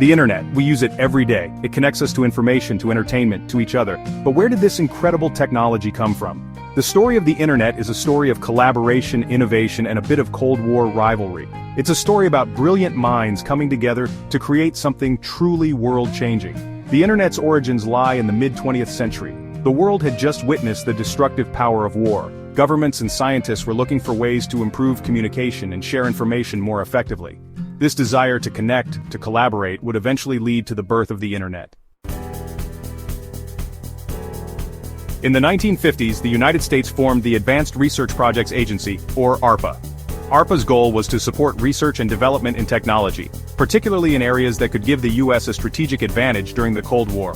The internet, we use it every day. It connects us to information, to entertainment, to each other. But where did this incredible technology come from? The story of the internet is a story of collaboration, innovation, and a bit of Cold War rivalry. It's a story about brilliant minds coming together to create something truly world-changing. The internet's origins lie in the mid-20th century. The world had just witnessed the destructive power of war. Governments and scientists were looking for ways to improve communication and share information more effectively. This desire to connect, to collaborate, would eventually lead to the birth of the internet. In the 1950s, the United States formed the Advanced Research Projects Agency, or ARPA. ARPA's goal was to support research and development in technology, particularly in areas that could give the U.S. a strategic advantage during the Cold War.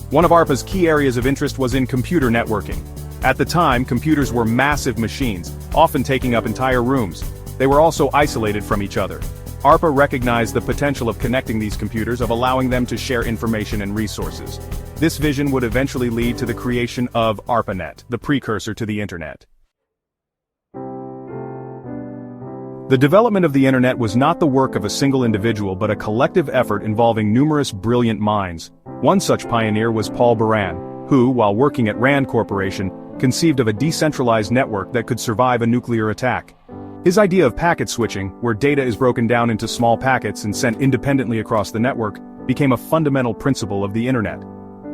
One of ARPA's key areas of interest was in computer networking. At the time, computers were massive machines, often taking up entire rooms. They were also isolated from each other. ARPA recognized the potential of connecting these computers, of allowing them to share information and resources. This vision would eventually lead to the creation of ARPANET, the precursor to the internet. The development of the internet was not the work of a single individual but a collective effort involving numerous brilliant minds. One such pioneer was Paul Baran, who, while working at Rand Corporation, conceived of a decentralized network that could survive a nuclear attack. His idea of packet switching, where data is broken down into small packets and sent independently across the network, became a fundamental principle of the internet.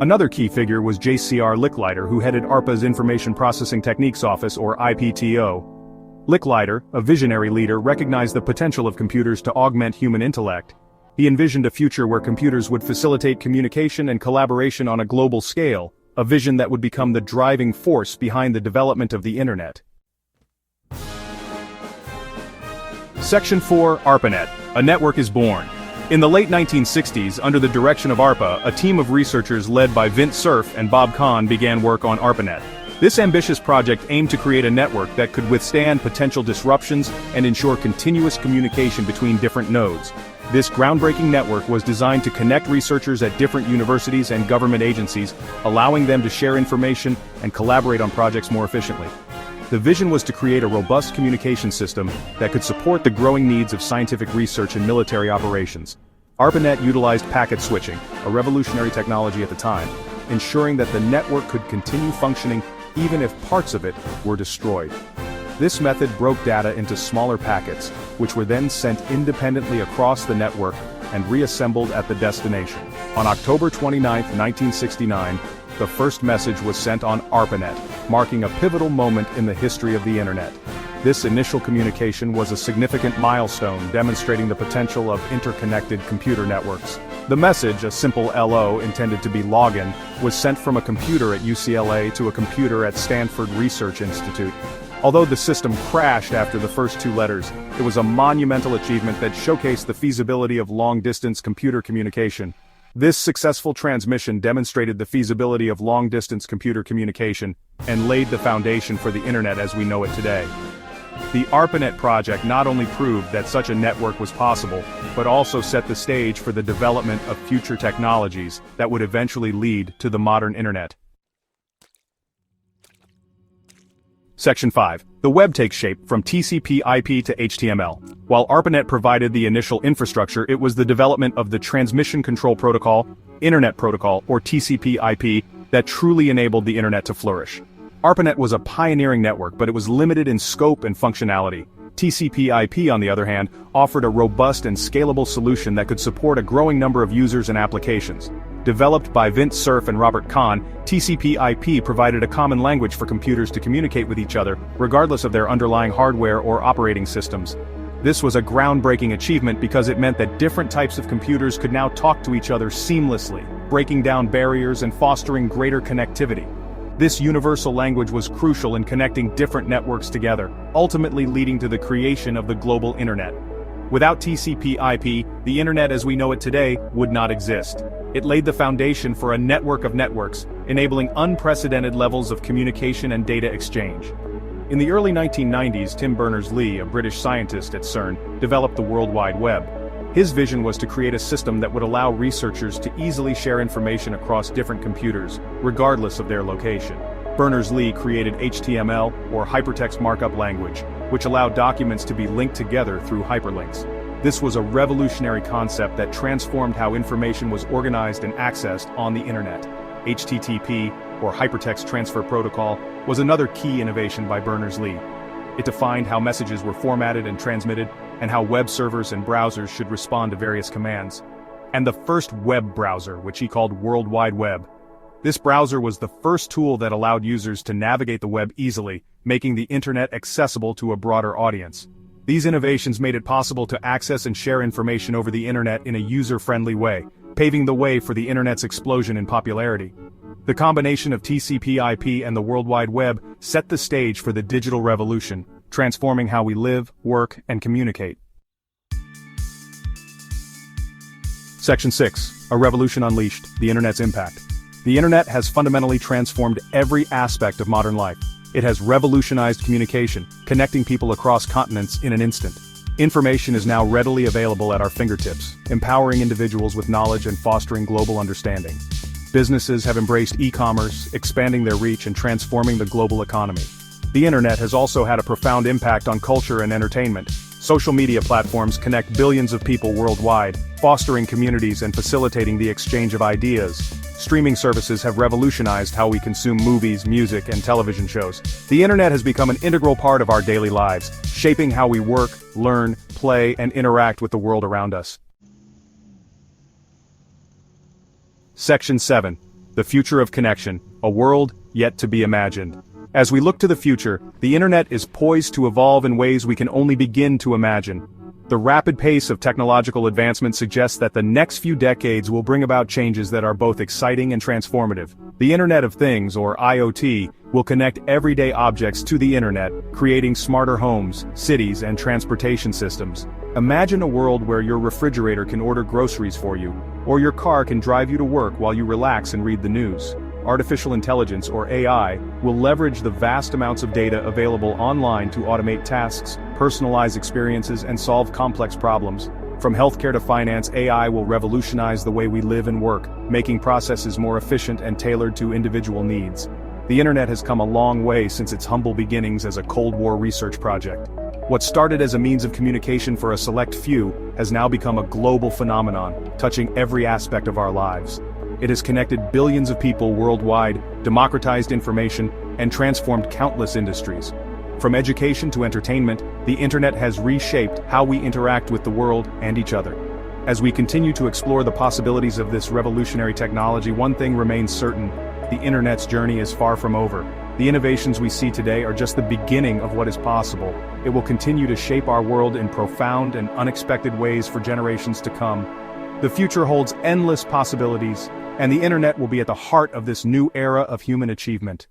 Another key figure was J.C.R. Licklider, who headed ARPA's Information Processing Techniques Office, or IPTO. Licklider, a visionary leader, recognized the potential of computers to augment human intellect. He envisioned a future where computers would facilitate communication and collaboration on a global scale, a vision that would become the driving force behind the development of the internet. Section 4, ARPANET, a network is born. In the late 1960s, under the direction of ARPA, a team of researchers led by Vint Cerf and Bob Kahn began work on ARPANET. This ambitious project aimed to create a network that could withstand potential disruptions and ensure continuous communication between different nodes. This groundbreaking network was designed to connect researchers at different universities and government agencies, allowing them to share information and collaborate on projects more efficiently. The vision was to create a robust communication system that could support the growing needs of scientific research and military operations. ARPANET utilized packet switching, a revolutionary technology at the time, ensuring that the network could continue functioning even if parts of it were destroyed. This method broke data into smaller packets, which were then sent independently across the network and reassembled at the destination. On October 29, 1969, the first message was sent on ARPANET, marking a pivotal moment in the history of the internet. This initial communication was a significant milestone demonstrating the potential of interconnected computer networks. The message, a simple LO intended to be login, was sent from a computer at UCLA to a computer at Stanford Research Institute. Although the system crashed after the first two letters, it was a monumental achievement that showcased the feasibility of long-distance computer communication. This successful transmission demonstrated the feasibility of long-distance computer communication and laid the foundation for the internet as we know it today. The ARPANET project not only proved that such a network was possible, but also set the stage for the development of future technologies that would eventually lead to the modern internet. Section 5. The web takes shape from TCP/IP to HTML. While ARPANET provided the initial infrastructure, it was the development of the Transmission Control Protocol, Internet Protocol, or TCP/IP, that truly enabled the internet to flourish. ARPANET was a pioneering network, but it was limited in scope and functionality. TCP/IP, on the other hand, offered a robust and scalable solution that could support a growing number of users and applications. Developed by Vint Cerf and Robert Kahn, TCP/IP provided a common language for computers to communicate with each other, regardless of their underlying hardware or operating systems. This was a groundbreaking achievement because it meant that different types of computers could now talk to each other seamlessly, breaking down barriers and fostering greater connectivity. This universal language was crucial in connecting different networks together, ultimately leading to the creation of the global internet. Without TCP/IP, the internet as we know it today would not exist. It laid the foundation for a network of networks, enabling unprecedented levels of communication and data exchange. In the early 1990s, Tim Berners-Lee, a British scientist at CERN, developed the World Wide Web. His vision was to create a system that would allow researchers to easily share information across different computers, regardless of their location. Berners-Lee created HTML, or Hypertext Markup Language, which allowed documents to be linked together through hyperlinks. This was a revolutionary concept that transformed how information was organized and accessed on the internet. HTTP, or Hypertext Transfer Protocol, was another key innovation by Berners-Lee. It defined how messages were formatted and transmitted, and how web servers and browsers should respond to various commands. And the first web browser, which he called World Wide Web. This browser was the first tool that allowed users to navigate the web easily, making the internet accessible to a broader audience. These innovations made it possible to access and share information over the internet in a user-friendly way, paving the way for the internet's explosion in popularity. The combination of TCP/IP and the World Wide Web set the stage for the digital revolution, transforming how we live, work, and communicate. Section 6. A Revolution Unleashed, the Internet's Impact. The internet has fundamentally transformed every aspect of modern life. It has revolutionized communication, connecting people across continents in an instant. Information is now readily available at our fingertips, empowering individuals with knowledge and fostering global understanding. Businesses have embraced e-commerce, expanding their reach and transforming the global economy. The internet has also had a profound impact on culture and entertainment. Social media platforms connect billions of people worldwide, fostering communities and facilitating the exchange of ideas. Streaming services have revolutionized how we consume movies, music, and television shows. The internet has become an integral part of our daily lives, shaping how we work, learn, play, and interact with the world around us. Section 7. The Future of Connection, a world yet to be imagined. As we look to the future, the internet is poised to evolve in ways we can only begin to imagine. The rapid pace of technological advancement suggests that the next few decades will bring about changes that are both exciting and transformative. The Internet of Things, or IoT, will connect everyday objects to the internet, creating smarter homes, cities, and transportation systems. Imagine a world where your refrigerator can order groceries for you, or your car can drive you to work while you relax and read the news. Artificial intelligence, or AI, will leverage the vast amounts of data available online to automate tasks, personalize experiences, and solve complex problems. From healthcare to finance, AI will revolutionize the way we live and work, making processes more efficient and tailored to individual needs. The internet has come a long way since its humble beginnings as a Cold War research project. What started as a means of communication for a select few has now become a global phenomenon, touching every aspect of our lives. It has connected billions of people worldwide, democratized information, and transformed countless industries. From education to entertainment, the internet has reshaped how we interact with the world and each other. As we continue to explore the possibilities of this revolutionary technology, one thing remains certain: the internet's journey is far from over. The innovations we see today are just the beginning of what is possible. It will continue to shape our world in profound and unexpected ways for generations to come. The future holds endless possibilities, and the internet will be at the heart of this new era of human achievement.